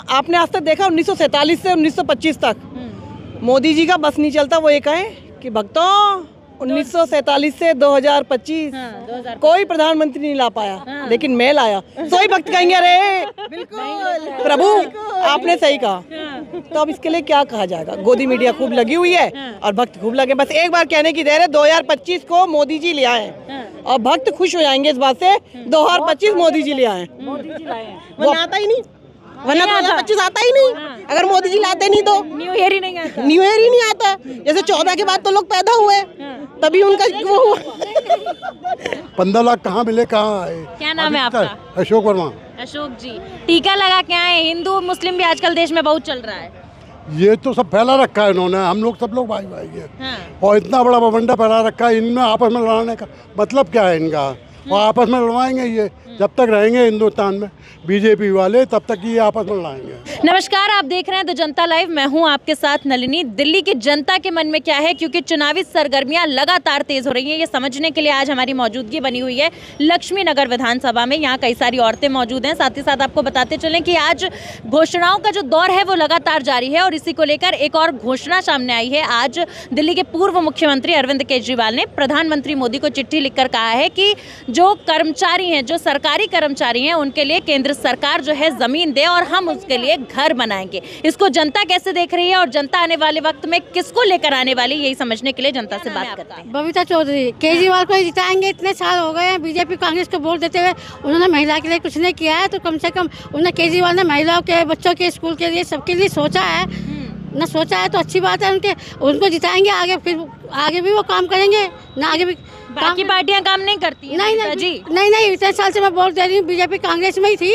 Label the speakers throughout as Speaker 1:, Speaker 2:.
Speaker 1: आपने आज तक देखा 1947 से 1925 तक मोदी जी का बस नहीं चलता। वो ये कहें कि भक्तों 1947 से 2025 कोई प्रधानमंत्री नहीं ला पाया, लेकिन मैं लाया। सोई भक्त कहेंगे अरे बिल्कुल प्रभु आपने सही कहा। तो अब इसके लिए क्या कहा जाएगा। गोदी मीडिया खूब लगी हुई है और भक्त खूब लगे। बस एक बार कहने की देर है, 2025 को मोदी जी ले आए और भक्त खुश हो जाएंगे इस बात से। 2025 मोदी जी ले आए। वो आता ही नहीं, वरना 2025 आता ही नहीं। अगर मोदी जी लाते नहीं तो
Speaker 2: न्यू ईयर ही नहीं आता।
Speaker 1: न्यू ईयर ही नहीं आता। जैसे 14 के बाद तो लोग पैदा हुए, तभी उनका वो हुआ।
Speaker 3: 15 लाख कहाँ मिले, कहाँ आए।
Speaker 2: क्या नाम है आपका?
Speaker 3: अशोक वर्मा।
Speaker 2: अशोक जी, टीका लगा के आए। हिंदू मुस्लिम भी आजकल देश में बहुत चल रहा है।
Speaker 3: ये तो सब फैला रखा है इन्होंने, हम लोग सब लोग भाई भाई हैं। और इतना बड़ा बवंडा फैला रखा है, इनमें आपस में लड़ाने का मतलब क्या है इनका। और आपस में लड़वाएंगे ये जब तक रहेंगे हिंदुस्तान में बीजेपी वाले, तब तक ये आपस में लड़ाएंगे।
Speaker 2: नमस्कार, आप देख रहे हैं द जनता लाइव। मैं हूं आपके साथ नलिनी। दिल्ली की जनता के मन में क्या है, क्योंकि चुनावी सरगर्मियां लगातार तेज हो रही हैं, ये समझने के लिए आज हमारी मौजूदगी बनी हुई है लक्ष्मी नगर विधानसभा में। यहाँ कई सारी औरतें मौजूद हैं। साथ ही साथ आपको बताते चलें कि आज घोषणाओं का जो दौर है वो लगातार जारी है और इसी को लेकर एक और घोषणा सामने आई है। आज दिल्ली के पूर्व मुख्यमंत्री अरविंद केजरीवाल ने प्रधानमंत्री मोदी को चिट्ठी लिखकर कहा है कि जो कर्मचारी हैं, जो सरकारी कर्मचारी हैं, उनके लिए केंद्र सरकार जो है जमीन दे और हम उसके लिए घर बनाएंगे। इसको जनता कैसे देख रही है और जनता आने वाले वक्त में किसको लेकर आने वाली, यही समझने के लिए जनता से बात करते हैं।
Speaker 4: बबीता चौधरी। केजरीवाल को जिताएंगे, इतने साल हो गए हैं बीजेपी कांग्रेस को वोट देते हुए, उन्होंने महिला के लिए कुछ नहीं किया है। तो कम से कम उन्होंने केजरीवाल ने महिलाओं के, बच्चों के स्कूल के लिए, सबके लिए सोचा है ना। सोचा है तो अच्छी बात है। उनको जिताएंगे, आगे फिर आगे भी वो काम करेंगे ना। आगे भी
Speaker 2: बाकी पार्टियां काम नहीं करती हैं।
Speaker 4: नहीं, इतने साल से मैं वोट दे रही हूँ, बीजेपी कांग्रेस में ही थी।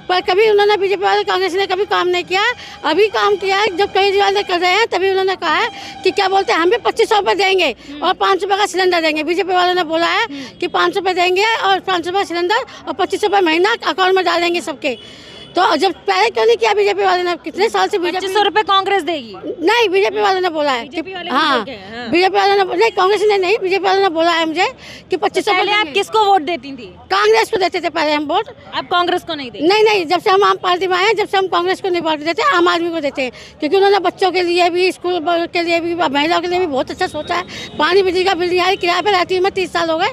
Speaker 4: पर कभी उन्होंने, बीजेपी वाले कांग्रेस ने कभी काम नहीं किया। अभी काम किया है, जब केजरीवाल ने कर रहे हैं तभी उन्होंने कहा है कि क्या बोलते हैं, हम भी 2500 रुपये देंगे और 500 रुपये का सिलेंडर देंगे। बीजेपी वालों ने बोला है कि 500 रुपये देंगे और 500 रुपये सिलेंडर और 2500 रुपये महीना अकाउंट में डालेंगे सबके। तो जब पहले क्यों नहीं किया बीजेपी वाले ने? कितने साल से
Speaker 2: 2500 रुपए कांग्रेस देगी?
Speaker 4: नहीं, बीजेपी वाले ने बोला है। हाँ, बीजेपी वाले ने नहीं, कांग्रेस ने नहीं, बीजेपी वाले ने बोला है मुझे कि 2500।
Speaker 2: पहले आप किसको वोट देती थी?
Speaker 4: कांग्रेस को देते थे पहले हम वोट।
Speaker 2: अब कांग्रेस को नहीं देते?
Speaker 4: नहीं, जब से हम आम पार्टी में आए, जब से हम कांग्रेस को नहीं वोट देते, आम आदमी को देते हैं। क्योंकि उन्होंने बच्चों के लिए भी, स्कूल के लिए भी, महिलाओं के लिए भी बहुत अच्छा सोचा है। पानी बिजली का बिल नहीं आ रही, किराए पर रहती हूँ मैं 30 साल हो गए,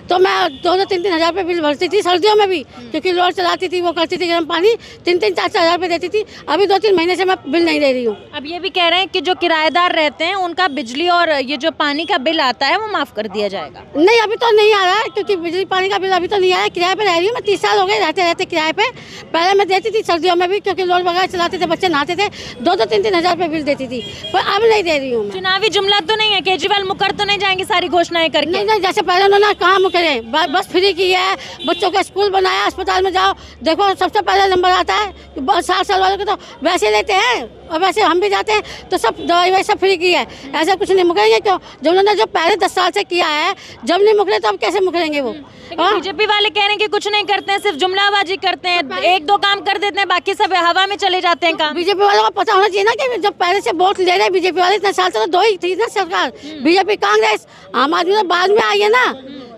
Speaker 4: तो मैं 2-3 हज़ार रुपये बिल भरती थी सर्दियों में भी, क्योंकि लोड चलाती थी, वो करती थी गर्म पानी, 3-3, 4-4 हज़ार रुपये देती थी। अभी 2-3 महीने से मैं बिल नहीं दे रही हूँ।
Speaker 2: अब ये भी कह रहे हैं कि जो किराएदार रहते हैं उनका बिजली और ये जो पानी का बिल आता है वो माफ कर दिया जाएगा।
Speaker 4: नहीं, अभी तो नहीं आ रहा है, क्योंकि बिजली पानी का बिल अभी तो नहीं आया है। किराए पे रह रही हूँ मैं, 30 साल हो गए रहते किराए पे। पहले मैं देती थी सर्दियों में भी, क्योंकि लोड वगैरह चलाते थे, बच्चे नहाते थे, 2-3 हज़ार रुपये बिल देती थी। पर अब नहीं दे रही हूँ।
Speaker 2: चुनावी जुमला तो नहीं है, केजरीवाल मुकर तो नहीं जाएंगे सारी घोषणाएं करके?
Speaker 4: नहीं, जैसे पहले उन्होंने कहाँ मुकरे, बस फ्री की है, बच्चों का स्कूल बनाया, अस्पताल में जाओ, देखो सबसे पहले नंबर आता है। 60 साल वालों को तो वैसे लेते हैं और वैसे हम भी जाते हैं, तो सब दवाई वही सब फ्री की है। ऐसा कुछ नहीं मुकरेंगे क्यों? जब उन्होंने जो पहले 10 साल से किया है, जब नहीं मुकरे तो अब कैसे मुकरेंगे वो?
Speaker 2: बीजेपी वाले कह रहे हैं कि कुछ नहीं करते हैं, सिर्फ जुमलाबाजी करते हैं, 1-2 काम कर देते हैं, बाकी सब हवा में चले जाते हैं काम।
Speaker 4: बीजेपी वालों को पता होना चाहिए ना कि जब पहले से वोट ले रहे हैं बीजेपी वाले, इतने साल से तो 2 ही थी ना सरकार, बीजेपी कांग्रेस। आम आदमी तो बाद में आई है ना।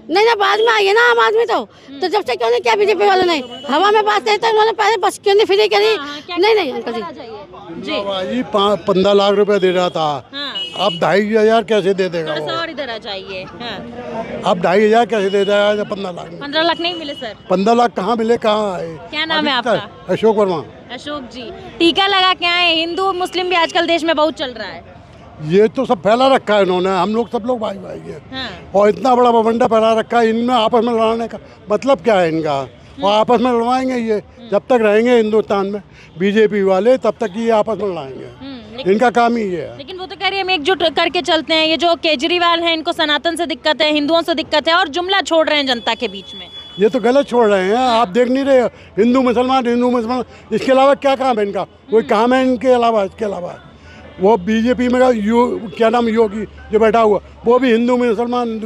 Speaker 4: नहीं, बाद में आई है ना आम आदमी। तो जब से क्यों नहीं किया बीजेपी वालों ने? हवा में बात करते उन्होंने पहले, बस क्यों नहीं फ्री करी? नहीं अंकल
Speaker 3: जी 15 लाख रुपए दे रहा था, अब 2,500 कैसे दे देगा?
Speaker 2: और इधर आ जाइए।
Speaker 3: अब 2,500 कैसे दे देगा? 15 लाख
Speaker 2: 15 लाख नहीं मिले सर?
Speaker 3: 15 लाख कहाँ मिले, कहाँ आए?
Speaker 2: क्या नाम है आपका?
Speaker 3: अशोक वर्मा।
Speaker 2: अशोक जी, टीका लगा के आए। हिंदू मुस्लिम भी आजकल देश में बहुत चल रहा है।
Speaker 3: ये तो सब फैला रखा है इन्होंने, हम लोग सब लोग भाई भाई हैं। और इतना बड़ा बवंडा फैला रखा है, इनमें आपस में लड़ाने का मतलब क्या है इनका। और आपस में लड़वाएंगे ये जब तक रहेंगे हिंदुस्तान में बीजेपी वाले, तब तक ये आपस में लड़ाएंगे। इनका काम ही ये है।
Speaker 2: लेकिन वो तो कह रही है हम एकजुट करके चलते हैं। ये जो केजरीवाल है, इनको सनातन से दिक्कत है, हिंदुओं से दिक्कत है और जुमला छोड़ रहे हैं जनता के बीच में।
Speaker 3: ये तो गलत छोड़ रहे हैं। आप देख नहीं रहे हिंदू मुसलमान, इसके अलावा क्या काम है इनका? कोई काम है इनके अलावा? इसके अलावा वो बीजेपी में क्या नाम, योगी जो बैठा हुआ, वो भी हिंदू मुसलमान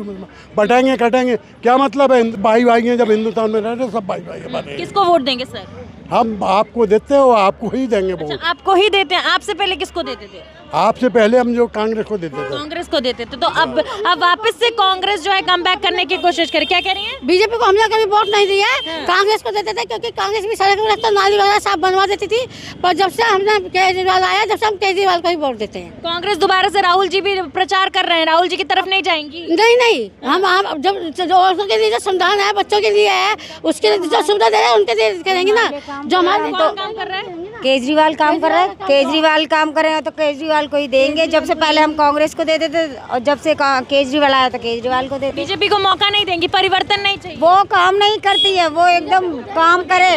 Speaker 3: बटाएंगे कटेंगे, क्या मतलब है? भाई भाई हैं, जब हिंदुस्तान में रहते सब भाई भाई हैं।
Speaker 2: किसको वोट देंगे सर?
Speaker 3: हम आपको देते हो, आपको ही देंगे वोट।
Speaker 2: अच्छा, आपको ही देते हैं? आपसे पहले किसको देते थे?
Speaker 3: आपसे पहले हम जो कांग्रेस को देते थे।
Speaker 2: कांग्रेस को देते थे, तो अब वापस से कांग्रेस जो है कम बैक करने की कोशिश करे। क्या कह रही है?
Speaker 4: बीजेपी को हमने कभी वोट नहीं दिया है, कांग्रेस को देते थे, क्योंकि कांग्रेस भी सड़क रास्ता नाली वगैरह साफ बनवा देती थी। पर जब से हमने केजरीवाल आया, जब से हम केजरीवाल को ही वोट देते हैं।
Speaker 2: कांग्रेस दोबारा से राहुल जी भी प्रचार कर रहे हैं, राहुल जी की तरफ नहीं जाएंगी?
Speaker 4: नहीं, हम जब औरतों के लिए जो संविधान है, बच्चों के लिए है, उसके लिए जो सुविधा दे रहे हैं उनके लिए करेंगे ना। जो हमारे
Speaker 2: काम कर रहे हैं,
Speaker 5: केजरीवाल काम कर रहा है, केजरीवाल काम कर रहे हैं तो केजरीवाल को ही देंगे। जब से पहले हम कांग्रेस को देते थे और जब से केजरीवाल आया तो केजरीवाल को देते।
Speaker 2: बीजेपी को मौका नहीं देंगी, परिवर्तन नहीं चाहिए?
Speaker 5: वो काम नहीं करती है, वो एकदम काम करे,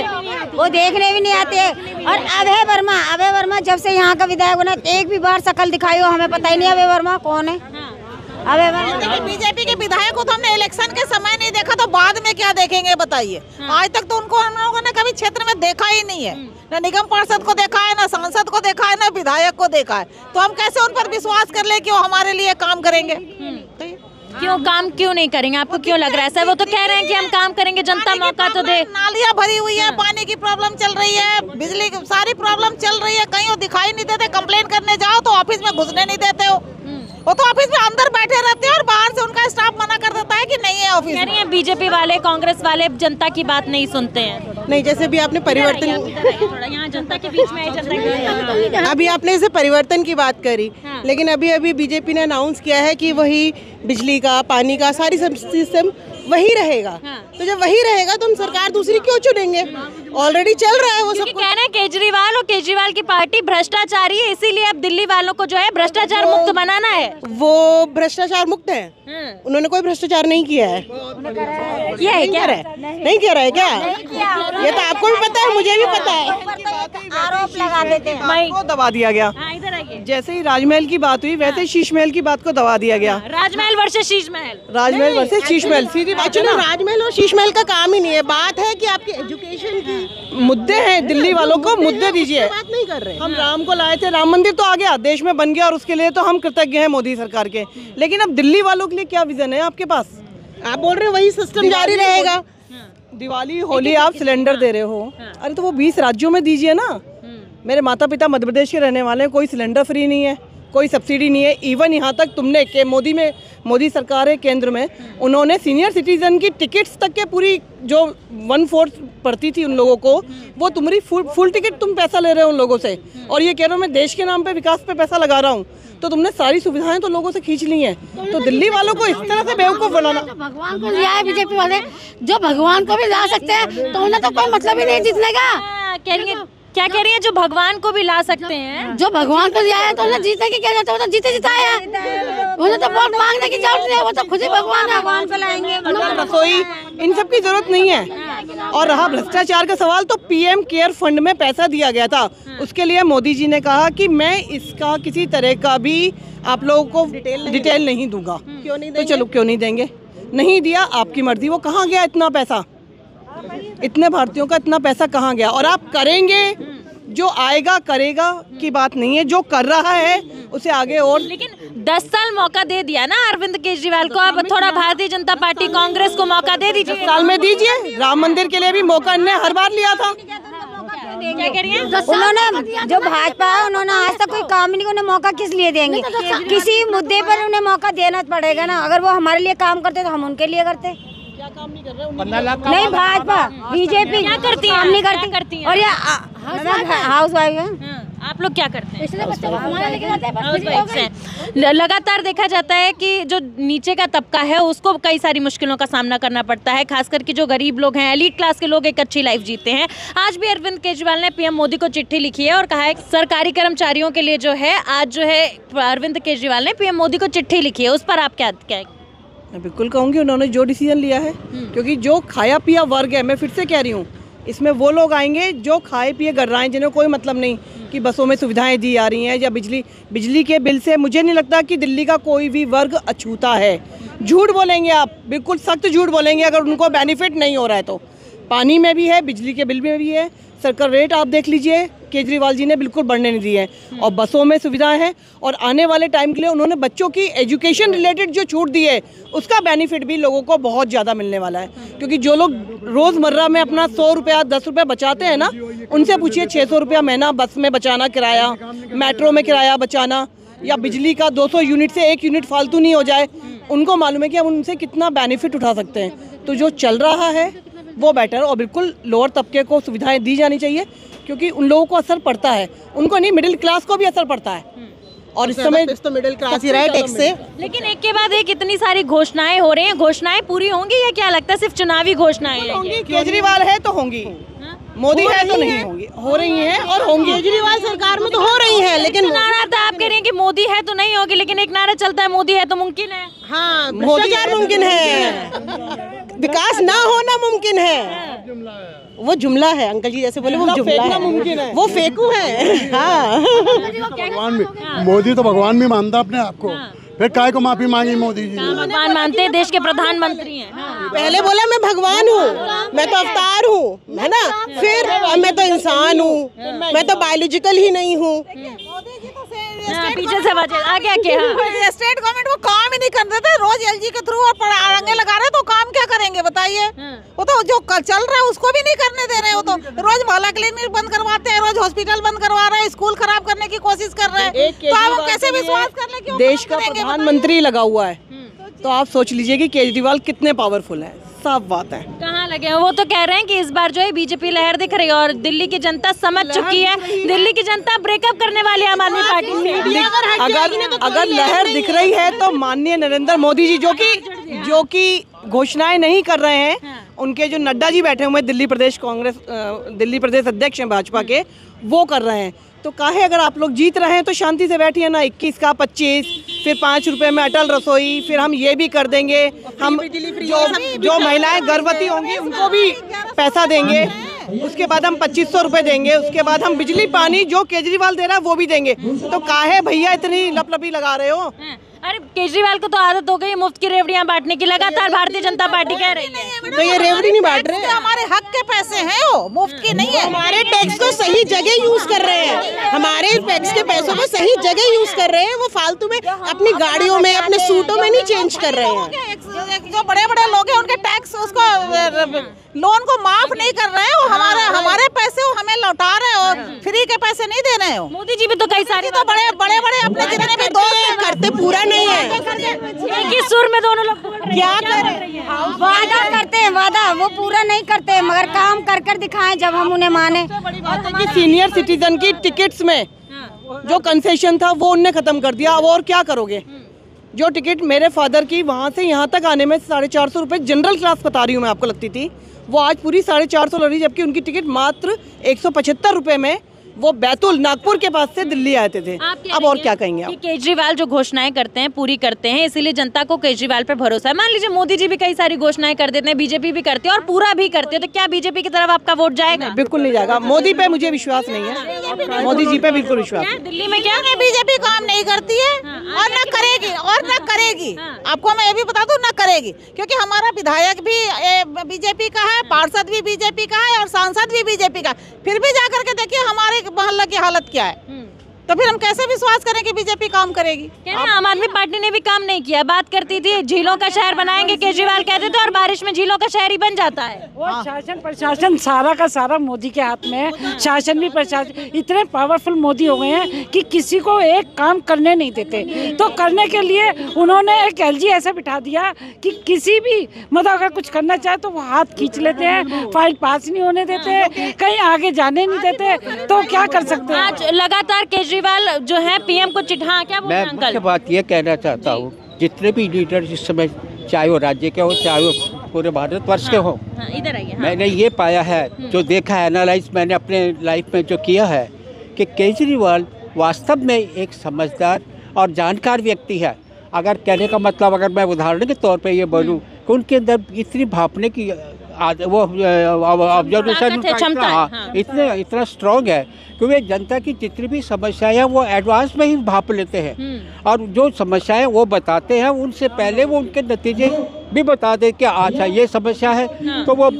Speaker 5: वो देखने भी नहीं आते। और अभय वर्मा जब से यहाँ का विधायक बना, एक भी बार शकल दिखाई हो हमें पता ही नहीं अभय वर्मा कौन है। अभय वर्मा
Speaker 6: बीजेपी के विधायक को तो हमने इलेक्शन के समय नहीं देखा, तो बाद में क्या देखेंगे बताइए। आज तक तो उनको हम लोगों ने कभी क्षेत्र में देखा ही नहीं है, न निगम पार्षद को देखा है, न सांसद को देखा है, न विधायक को देखा है। तो हम कैसे उन पर विश्वास कर ले कि वो हमारे लिए काम करेंगे?
Speaker 2: क्यों नहीं करेंगे? आपको क्यों लग रहा है ऐसा? वो तो कह रहे हैं कि हम काम करेंगे, जनता मौका तो दे।
Speaker 6: नालियाँ भरी हुई है, पानी की प्रॉब्लम चल रही है, बिजली की सारी प्रॉब्लम चल रही है, कहीं वो दिखाई नहीं देते। कंप्लेन करने जाओ तो ऑफिस में घुसने नहीं देते हो, वो तो ऑफिस में अंदर बैठे रहते हैं और बाहर से उनका स्टाफ मना कर देता है कि नहीं है ऑफिस।
Speaker 2: कह रही है बीजेपी वाले, कांग्रेस वाले जनता की बात नहीं सुनते हैं।
Speaker 1: नहीं, जैसे भी आपने परिवर्तन,
Speaker 2: थोड़ा यहाँ जनता के बीच में जनता,
Speaker 1: अभी आपने इसे परिवर्तन की बात करी, लेकिन अभी बीजेपी ने अनाउंस किया है कि वही बिजली का, पानी का, सारी सब सिस्टम वही रहेगा। तो जब वही रहेगा तो हम सरकार दूसरी क्यों चुनेंगे? ऑलरेडी चल रहा है वो सब।
Speaker 2: कह रहे हैं केजरीवाल और केजरीवाल की पार्टी भ्रष्टाचारी है, इसीलिए अब दिल्ली वालों को जो है भ्रष्टाचार मुक्त बनाना है।
Speaker 1: वो भ्रष्टाचार मुक्त है, उन्होंने कोई भ्रष्टाचार नहीं किया है।
Speaker 2: किया है क्या?
Speaker 1: नहीं किया रहा है क्या? ये तो आपको भी पता है, मुझे भी पता है।
Speaker 5: आरोप लगा देते हैं,
Speaker 1: को दबा दिया गया।
Speaker 2: इधर आइए।
Speaker 1: जैसे ही राजमहल की बात हुई, वैसे ही शीश महल की बात को दबा दिया गया।
Speaker 2: राजमहल वर्सेस शीश महल,
Speaker 1: राजमहल वर्सेस शीश महल, सीधी बात है ना। राजमहल और शीश महल का काम ही नहीं है, बात है कि आपके एजुकेशन की मुद्दे हैं। दिल्ली वालों को मुद्दे दीजिए, बात नहीं कर रहे। हम राम को लाए थे, राम मंदिर तो आ गया, देश में बन गया, और उसके लिए तो हम कृतज्ञ हैं मोदी सरकार के। लेकिन अब दिल्ली वालों के लिए क्या विजन है आपके पास? आप बोल रहे हो वही सिस्टम जारी रहेगा। दिवाली होली आप सिलेंडर दे रहे हो, अरे तो वो 20 राज्यों में दीजिए ना। मेरे माता पिता मध्य प्रदेश के रहने वाले हैं, कोई सिलेंडर फ्री नहीं है, कोई सब्सिडी नहीं है। इवन यहाँ तक तुमने के मोदी सरकार है केंद्र में, उन्होंने सीनियर सिटीजन की टिकट्स तक के पूरी जो 1/4 पड़ती थी उन लोगों को, वो तुम्हारी फुल टिकट तुम पैसा ले रहे हो उन लोगों से, और ये कह रहे हो मैं देश के नाम पे, विकास पे पैसा लगा रहा हूँ। तो तुमने सारी सुविधाएं तो लोगों से खींच ली हैं। तो दिल्ली वालों को इस तरह से बेवकूफ़ बनाना।
Speaker 4: भगवान को लिया है बीजेपी वाले, जो भगवान को भी ला सकते हैं, तो उन्हें तो कोई मतलब ही नहीं जीतने का।
Speaker 2: क्या कह रही है? जो भगवान को भी ला सकते हैं,
Speaker 4: जो भगवान को लिया है तो उन्हें जीतने की क्या जरूरत है? वो तो जीते जिताए हैं, उन्हें तो वोट मांगने की जरूरत नहीं है, वो तो खुद ही भगवान है। भगवान को लाएंगे,
Speaker 1: रसोई, इन सब की जरूरत नहीं है। और रहा भ्रष्टाचार का सवाल, तो PM केयर फंड में पैसा दिया गया था, उसके लिए मोदी जी ने कहा कि मैं इसका किसी तरह का भी आप लोगों को डिटेल नहीं दूंगा। क्यों नहीं देंगे? तो चलो क्यों नहीं देंगे, नहीं दिया, आपकी मर्जी। वो कहाँ गया इतना पैसा? इतने भारतीयों का इतना पैसा कहाँ गया? और आप करेंगे, जो आएगा करेगा की बात नहीं है, जो कर रहा है उसे आगे। और
Speaker 2: लेकिन 10 साल मौका दे दिया ना अरविंद केजरीवाल को, अब थोड़ा भारतीय जनता पार्टी कांग्रेस को मौका दे दीजिए।
Speaker 1: 10 साल में दीजिए। राम मंदिर के लिए भी मौका इन्हें हर बार लिया था।
Speaker 2: क्या कह रही है?
Speaker 5: उन्होंने जो भाजपा है, उन्होंने आज तक कोई काम नहीं, उन्हें मौका किस लिए देंगे? किसी मुद्दे पर उन्हें मौका देना पड़ेगा ना। अगर वो हमारे लिए काम करते तो हम उनके लिए करते।
Speaker 1: क्या काम नहीं कर रहे?
Speaker 5: 15 लाख नहीं, भाजपा बीजेपी
Speaker 2: क्या करती है?
Speaker 5: काम नहीं
Speaker 2: करती है।
Speaker 5: और ये हाउस वाइफ है।
Speaker 2: आप लोग क्या करते हैं? लगातार देखा जाता है कि जो नीचे का तबका है उसको कई सारी मुश्किलों का सामना करना पड़ता है, खास करके जो गरीब लोग हैं, एलीट क्लास के लोग एक अच्छी लाइफ जीते हैं। आज भी अरविंद केजरीवाल ने PM मोदी को चिट्ठी लिखी है और कहा है सरकारी कर्मचारियों के लिए जो है, आज जो है अरविंद केजरीवाल ने PM मोदी को चिट्ठी लिखी है, उस पर आप क्या?
Speaker 1: मैं बिल्कुल कहूँगी उन्होंने जो डिसीजन लिया है, क्योंकि जो खाया पिया वर्ग है, मैं फिर से कह रही हूँ, इसमें वो लोग आएंगे जो खाए पिए कर रहे हैं, जिन्हें कोई मतलब नहीं कि बसों में सुविधाएं दी जा रही हैं या बिजली के बिल से। मुझे नहीं लगता कि दिल्ली का कोई भी वर्ग अछूता है। झूठ बोलेंगे आप, बिल्कुल सख्त झूठ बोलेंगे अगर उनको बेनिफिट नहीं हो रहा है तो। पानी में भी है, बिजली के बिल में भी है, सर्कल रेट आप देख लीजिए, केजरीवाल जी ने बिल्कुल बढ़ने नहीं दिए हैं, और बसों में सुविधाएं हैं। और आने वाले टाइम के लिए उन्होंने बच्चों की एजुकेशन रिलेटेड जो छूट दी है, उसका बेनिफिट भी लोगों को बहुत ज़्यादा मिलने वाला है। क्योंकि जो लोग रोज़मर्रा में अपना 100 रुपया 10 रुपये बचाते हैं ना, उनसे पूछिए 600 रुपया महीना बस में बचाना, किराया, मेट्रो में किराया बचाना, या बिजली का 200 यूनिट से 1 यूनिट फालतू नहीं हो जाए, उनको मालूम है कि हम उनसे कितना बेनिफिट उठा सकते हैं। तो जो चल रहा है वो बेटर, और बिल्कुल लोअर तबके को सुविधाएं दी जानी चाहिए, क्योंकि उन लोगों को असर पड़ता है, उनको नहीं, मिडिल क्लास को भी असर पड़ता है। और इस समय
Speaker 7: तो मिडिल क्लास ही रहा है टैक्स से।
Speaker 2: लेकिन एक के बाद एक इतनी सारी घोषणाएं हो रही हैं, घोषणाएं पूरी होंगी या क्या लगता है सिर्फ चुनावी घोषणाएं
Speaker 1: होंगी? केजरीवाल है तो होंगी, मोदी है तो नहीं होंगी, हो रही हैं और होंगी।
Speaker 7: केजरीवाल सरकार में तो हो रही है, लेकिन
Speaker 2: नारा था, आप कह रहे हैं कि मोदी है तो नहीं होगी, लेकिन एक नारा चलता है मोदी है तो मुमकिन है।
Speaker 7: हाँ, भ्रष्टाचार मुमकिन है, विकास ना होना मुमकिन है। वो जुमला है अंकल जी, जैसे बोले वो जुमला है, मुमकिन है, वो फेकू है। हाँ,
Speaker 3: भगवान भी, मोदी तो भगवान भी मानता अपने आप को, फिर काय को माफी मांगी मोदी जी?
Speaker 2: भगवान मानते हैं, देश के प्रधानमंत्री हैं।
Speaker 7: पहले बोला मैं भगवान हूँ, मैं तो अवतार हूँ, है ना, फिर मैं तो इंसान हूँ, मैं तो बायोलॉजिकल ही नहीं हूँ।
Speaker 2: पीछे से आगे क्या?
Speaker 6: स्टेट गवर्नमेंट वो काम ही नहीं कर देते, रोज एलजी के थ्रू और आरंगे लगा रहे हैं, तो काम क्या करेंगे बताइए? वो तो जो चल रहा है उसको भी नहीं करने दे रहे हैं। वो तो रोज भाला क्लिनिक बंद करवाते हैं, रोज हॉस्पिटल बंद करवा रहे हैं, स्कूल खराब करने की कोशिश कर रहे हैं। तो आप कैसे विश्वास कर लें कि
Speaker 1: देश का प्रधानमंत्री लगा हुआ है, तो आप सोच लीजिए कि केजरीवाल कितने पावरफुल है। साफ बात है।
Speaker 2: कहाँ लगे हैं? वो तो कह रहे हैं कि इस बार जो है बीजेपी लहर दिख रही है और दिल्ली की जनता समझ चुकी है, दिल्ली की जनता ब्रेकअप करने वाली है आम आदमी पार्टी से।
Speaker 1: अगर लहर दिख रही है तो माननीय नरेंद्र मोदी जी जो कि घोषणाएं नहीं कर रहे हैं, उनके जो नड्डा जी बैठे हुए दिल्ली प्रदेश अध्यक्ष हैं भाजपा के, वो कर रहे हैं। तो काहे अगर आप लोग जीत रहे हैं तो शांति से बैठिए ना। 21 का 25, फिर 5 रुपए में अटल रसोई, फिर हम ये भी कर देंगे, हम जो महिलाएं गर्भवती होंगी उनको भी पैसा देंगे, उसके बाद हम 2500 रुपए देंगे, उसके बाद हम बिजली पानी जो केजरीवाल दे रहा है वो भी देंगे। तो काहे भैया इतनी लपलपी लगा रहे हो?
Speaker 2: अरे केजरीवाल को तो आदत हो गई मुफ्त की रेवड़ियां बांटने की, लगातार भारतीय जनता पार्टी कह रही है।
Speaker 7: तो ये रेवड़ी नहीं बांट रहे,
Speaker 6: हमारे हक के पैसे हैं, वो मुफ्त की नहीं है।
Speaker 7: हमारे टैक्स को सही जगह यूज कर रहे हैं, हमारे टैक्स के पैसों को सही जगह यूज कर रहे हैं। वो फालतू में अपनी गाड़ियों में, अपने सूटों में नहीं चेंज कर रहे हैं।
Speaker 6: जो बड़े बड़े लोग हैं उनके टैक्स उसको लोन को माफ नहीं कर रहे हैं, वो हमारे पैसे वो हमें लौटा रहे हैं और फ्री के पैसे नहीं दे रहे हैं।
Speaker 2: मोदी जी भी तो कई सारे
Speaker 6: तो बड़े अपने जितने भी दोस्त
Speaker 7: करते पूरा नहीं है,
Speaker 2: एक ही सुर में दोनों लोग बोल रहे हैं।
Speaker 7: क्या करें?
Speaker 5: वादा करते हैं, वादा वो पूरा नहीं करते, मगर काम कर कर दिखाएं जब हम उन्हें माने।
Speaker 1: सीनियर सिटीजन की टिकट्स में जो कंसेशन था वो उनने खत्म कर दिया। अब और क्या करोगे? जो टिकट मेरे फादर की वहाँ से यहाँ तक आने में 450 रुपये जनरल क्लास बता रही हूँ मैं आपको लगती थी, वो आज पूरी 450 लग रही, जबकि उनकी टिकट मात्र 175 रुपये में वो बैतूल नागपुर के पास से दिल्ली आते थे। अब और क्या कहेंगे आप?
Speaker 2: केजरीवाल जो घोषणाएं करते हैं पूरी करते हैं, इसीलिए जनता को केजरीवाल पर भरोसा है। मान लीजिए मोदी जी भी कई सारी घोषणाएं कर देते हैं, बीजेपी भी करती है और पूरा भी करती है, तो क्या बीजेपी की तरफ आपका वोट जाएगा?
Speaker 1: बिल्कुल नहीं जाएगा। मोदी पे मुझे विश्वास नहीं है, मोदी जी पे बिल्कुल विश्वास है।
Speaker 2: दिल्ली में क्या
Speaker 6: बीजेपी काम नहीं करती है और न करेगी, आपको मैं ये भी बता दूं, न करेगी, क्योंकि हमारा विधायक भी बीजेपी का है, पार्षद भी बीजेपी का है और सांसद भी बीजेपी का। फिर भी जाकर के देखिए हमारे मोहल्ला की हालत क्या है, तो फिर हम कैसे विश्वास करें कि बीजेपी काम करेगी?
Speaker 2: आम आदमी पार्टी ने भी काम नहीं किया। बात करती थी झीलों का शहर बनाएंगे, केजरीवाल कहते थे, और बारिश में झीलों का शहर ही बन जाता है।
Speaker 8: वो शासन प्रशासन सारा का सारा मोदी के हाथ में है। शासन भी प्रशासन इतने पावरफुल मोदी हो गए हैं कि किसी को एक काम करने नहीं देते। तो करने के लिए उन्होंने एक एलजी ऐसा बिठा दिया कि किसी भी मतलब अगर कुछ करना चाहे तो वो हाथ खींच लेते हैं, फाइल पास नहीं होने देते, कहीं आगे जाने नहीं देते। तो क्या कर सकते हैं?
Speaker 2: आज लगातार केजरीवाल जो है पीएम को चिट्ठा, क्या बोल रहे हैं अंकल?
Speaker 9: मैं बात ये कहना चाहता हूँ, जितने भी लीडर इस समय, चाहे वो राज्य के हो चाहे वो पूरे भारतवर्ष के हो,
Speaker 2: इधर आइए।
Speaker 9: मैंने ये पाया है, जो देखा है, एनालाइज मैंने अपने लाइफ में जो किया है, कि केजरीवाल वास्तव में एक समझदार और जानकार व्यक्ति है। अगर कहने का मतलब, अगर मैं उदाहरण के तौर पे ये बोलूँ कि उनके अंदर इतनी भापने की वो ऑब्जर्वेशन इतना स्ट्रॉन्ग है कि वे जनता की जितनी भी समस्याएं हैं वो एडवांस में ही भाप लेते हैं, और जो समस्याएं वो बताते हैं उनसे पहले वो उनके नतीजे भी बता दे कि अच्छा ये समस्या है। तो वो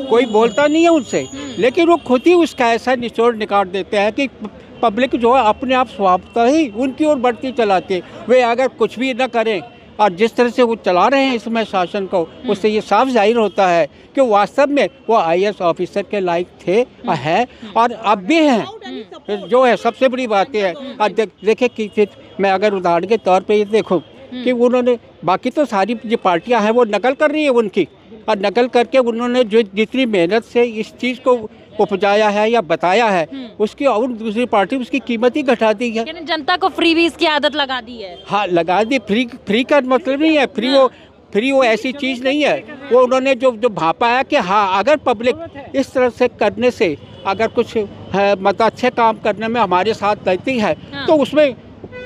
Speaker 9: कोई बोलता नहीं है उनसे, लेकिन वो खुद ही उसका ऐसा निचोड़ निकाल देते हैं कि पब्लिक जो है अपने आप स्वभावतः ही उनकी ओर बढ़ती चलाती है। वे अगर कुछ भी ना करें और जिस तरह से वो चला रहे हैं इसमें शासन को, उससे ये साफ जाहिर होता है कि वास्तव में वो IAS ऑफिसर के लायक थे है और अब भी हैं। जो है सबसे बड़ी बात है। और देखे कि मैं अगर उदाहरण के तौर पे ये देखूँ कि उन्होंने बाकी तो सारी जो पार्टियां हैं वो नकल कर रही है उनकी, और नकल करके उन्होंने जो जितनी मेहनत से इस चीज़ को उपजाया है या बताया है उसकी और दूसरी पार्टी उसकी कीमत ही घटा दी है।
Speaker 2: जनता को फ्रीबीज की आदत लगा दी है।
Speaker 9: हाँ, लगा दी। फ्री का मतलब नहीं है, फ्री वो ऐसी चीज़ नहीं है। वो उन्होंने जो भापा है कि हाँ अगर पब्लिक इस तरह से करने से अगर कुछ है मतलब अच्छे काम करने में हमारे साथ रहती है तो उसमें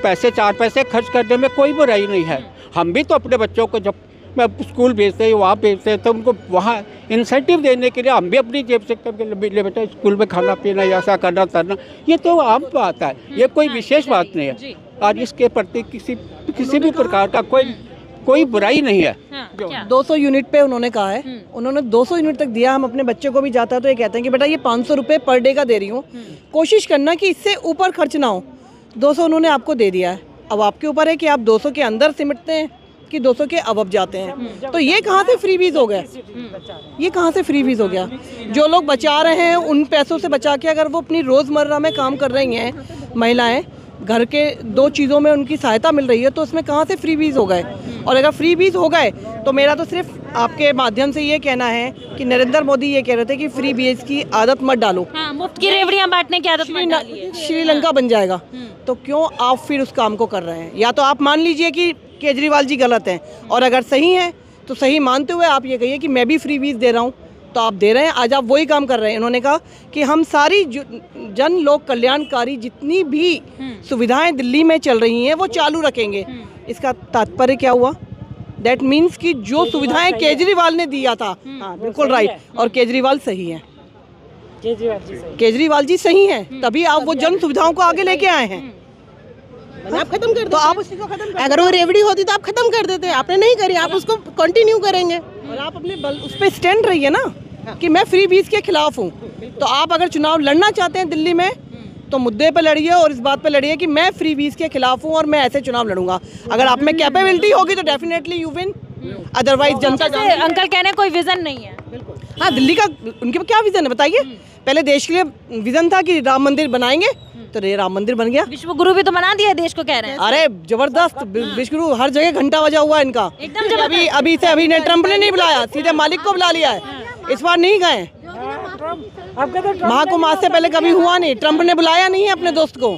Speaker 9: पैसे 4 पैसे खर्च करने में कोई बुराई नहीं है। हम भी तो अपने बच्चों को जब स्कूल भेजते हैं वहाँ भेजते हैं तो उनको वहाँ इंसेंटिव देने के लिए हम भी अपनी जेब से ले बेटा स्कूल में खाना पीना ऐसा करना करना, ये तो आम बात है, ये कोई विशेष बात नहीं है। और इसके प्रति किसी भी प्रकार का कोई बुराई नहीं है।
Speaker 1: 200 यूनिट पे उन्होंने कहा है, उन्होंने 200 यूनिट तक दिया। हम अपने बच्चे को भी जाता है तो ये कहते हैं कि बेटा ये 500 रुपये पर डे का दे रही हूँ, कोशिश करना कि इससे ऊपर खर्च ना हो। 200 उन्होंने आपको दे दिया है, अब आपके ऊपर है कि आप 200 के अंदर सिमटते हैं कि 200 के अबव जाते हैं। तो ये कहाँ से फ्रीबीज हो गया? ये कहाँ से फ्रीबीज हो गया? जो लोग बचा रहे हैं उन पैसों से बचा के अगर वो अपनी रोज़मर्रा में काम कर रही हैं, महिलाएं घर के 2 चीज़ों में उनकी सहायता मिल रही है, तो उसमें कहाँ से फ्रीबीज हो गए? और अगर फ्रीबीज हो गए तो मेरा तो सिर्फ आपके माध्यम से ये कहना है कि नरेंद्र मोदी ये कह रहे थे कि फ्रीबीज की आदत मत डालो।
Speaker 2: हाँ, मुफ्त की रेवड़ियां बांटने की आदत मत डालिए।
Speaker 1: श्रीलंका बन जाएगा। तो क्यों आप फिर उस काम को कर रहे हैं? या तो आप मान लीजिए कि केजरीवाल जी गलत हैं, और अगर सही हैं तो सही मानते हुए आप ये कहिए कि मैं भी फ्रीबीज दे रहा हूँ, तो आप दे रहे हैं। आज आप वही काम कर रहे हैं। उन्होंने कहा कि हम सारी जन लोक कल्याणकारी जितनी भी सुविधाएं दिल्ली में चल रही हैं वो चालू रखेंगे। इसका तात्पर्य क्या हुआ? दैट मीन्स कि जो सुविधाएं केजरीवाल ने दिया था, हाँ बिल्कुल राइट, और केजरीवाल सही है, केजरीवाल जी सही हैं, तभी आप वो जन सुविधाओं को आगे लेके आए हैं।
Speaker 7: आप खत्म कर दो, तो आप उसी को खत्म कर। अगर वो रेवड़ी होती तो आप खत्म कर देते, आपने नहीं करी, आप उसको कंटिन्यू करेंगे।
Speaker 1: और आप अपने बल उस पर स्टैंड रहिए ना कि मैं फ्रीबीज के खिलाफ हूँ। तो आप अगर चुनाव लड़ना चाहते हैं दिल्ली में तो मुद्दे पे लड़िए और इस बात पे लड़िए कि मैं फ्रीबीज के खिलाफ हूँ और मैं ऐसे चुनाव लड़ूंगा। अगर आप में कैपेबिलिटी होगी तो definitely you win, otherwise Janata.
Speaker 2: Uncle कह रहे हैं कोई विजन नहीं है।
Speaker 1: हाँ, दिल्ली का उनके क्या विजन है बताइए? पहले देश के लिए विजन था कि राम मंदिर बनाएंगे, तो राम मंदिर बन गया।
Speaker 2: विश्व गुरु भी तो बना दिया देश को, कह रहे हैं।
Speaker 1: अरे जबरदस्त, विश्व गुरु हर जगह घंटा बजा हुआ है इनका। अभी ने ट्रम्प ने नहीं बुलाया, सीधे मालिक को बुला लिया है। इस बार नहीं गए महाकुंभ, आज से पहले कभी हुआ नहीं, ट्रम्प ने बुलाया नहीं है अपने दोस्त को।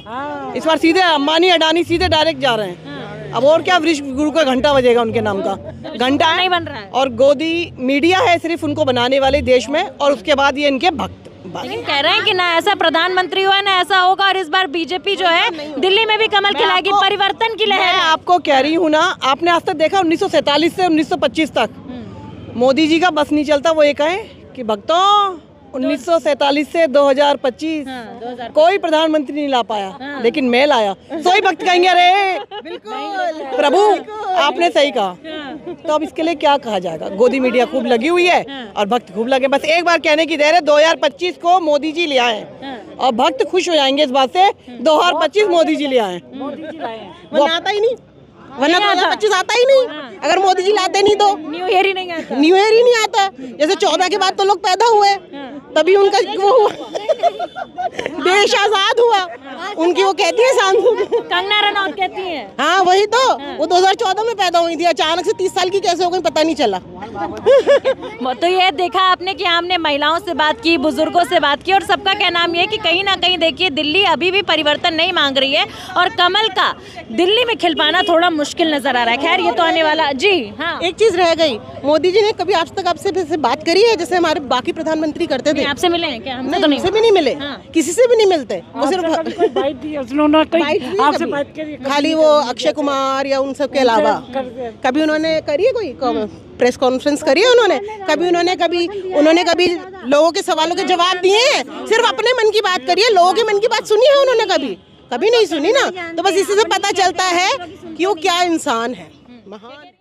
Speaker 1: इस बार सीधे अंबानी अडानी सीधे डायरेक्ट जा रहे हैं। अब और क्या विश्व गुरु का घंटा बजेगा उनके नाम का? घंटा
Speaker 2: नहीं बन रहा है।
Speaker 1: और गोदी मीडिया है सिर्फ उनको बनाने वाले देश में, और उसके बाद ये इनके भक्त।
Speaker 2: लेकिन कह रहे हैं कि ना ऐसा प्रधानमंत्री हुआ ना ऐसा होगा, और इस बार बीजेपी जो है दिल्ली में भी कमल खिलाएगी, परिवर्तन की लहर।
Speaker 1: मैं आपको कह रही हूँ ना, आपने आज तक देखा 1947 से 1925 तक मोदी जी का बस नहीं चलता। वो ये कहें कि भक्तों 1947 से 2025 कोई प्रधानमंत्री नहीं ला पाया, लेकिन मैं लाया। सोई भक्त कहेंगे अरे बिल्कुल प्रभु आपने सही कहा। तो अब इसके लिए क्या कहा जाएगा? गोदी मीडिया खूब लगी हुई है और भक्त खूब लगे। बस एक बार कहने की देर है, 2025 को मोदी जी ले आए और भक्त खुश हो जाएंगे इस बात से 2025 मोदी जी ले आए।
Speaker 7: वो आता ही नहीं, वरना 2025 आता ही नहीं। अगर मोदी जी लाते नहीं तो
Speaker 2: न्यू ईयर ही नहीं आता।
Speaker 7: न्यू ईयर ही नहीं आता। जैसे 14 के बाद तो लोग पैदा हुए, तभी उनका वो हुआ देश आजाद हुआ। उनकी वो कहती है
Speaker 2: कंगना रनौत कहती है।
Speaker 7: हाँ वही तो, वो 2014 में पैदा हुई थी, अचानक से 30 साल की कैसे हो गई पता नहीं चला।
Speaker 2: तो ये देखा आपने कि हमने महिलाओं से बात की, बुजुर्गों से बात की, और सबका कहना ये है कि कहीं ना कहीं देखिए दिल्ली अभी भी परिवर्तन नहीं मांग रही है, और कमल का दिल्ली में खिल पाना थोड़ा मुश्किल नजर आ रहा है। खैर ये तो आने वाला। जी हाँ,
Speaker 7: एक चीज रह गई, मोदी जी ने कभी आज तक आपसे बात करी है जैसे हमारे बाकी प्रधानमंत्री करते थे?
Speaker 2: आपसे मिले हैं क्या? हमसे
Speaker 7: नहीं,
Speaker 2: तो नहीं,
Speaker 7: हमसे भी नहीं मिले। किसी से भी नहीं मिलते। वो सिर्फ खाली वो अक्षय कुमार या उन सब के अलावा कभी उन्होंने करी है कोई प्रेस कॉन्फ्रेंस करी है उन्होंने? उन्होंने कभी लोगों के सवालों के जवाब दिए हैं? सिर्फ अपने मन की बात करी है, लोगों के मन की बात सुनी है उन्होंने? कभी नहीं सुनी ना। तो बस इसी से पता चलता है कि वो क्या इंसान है। महान।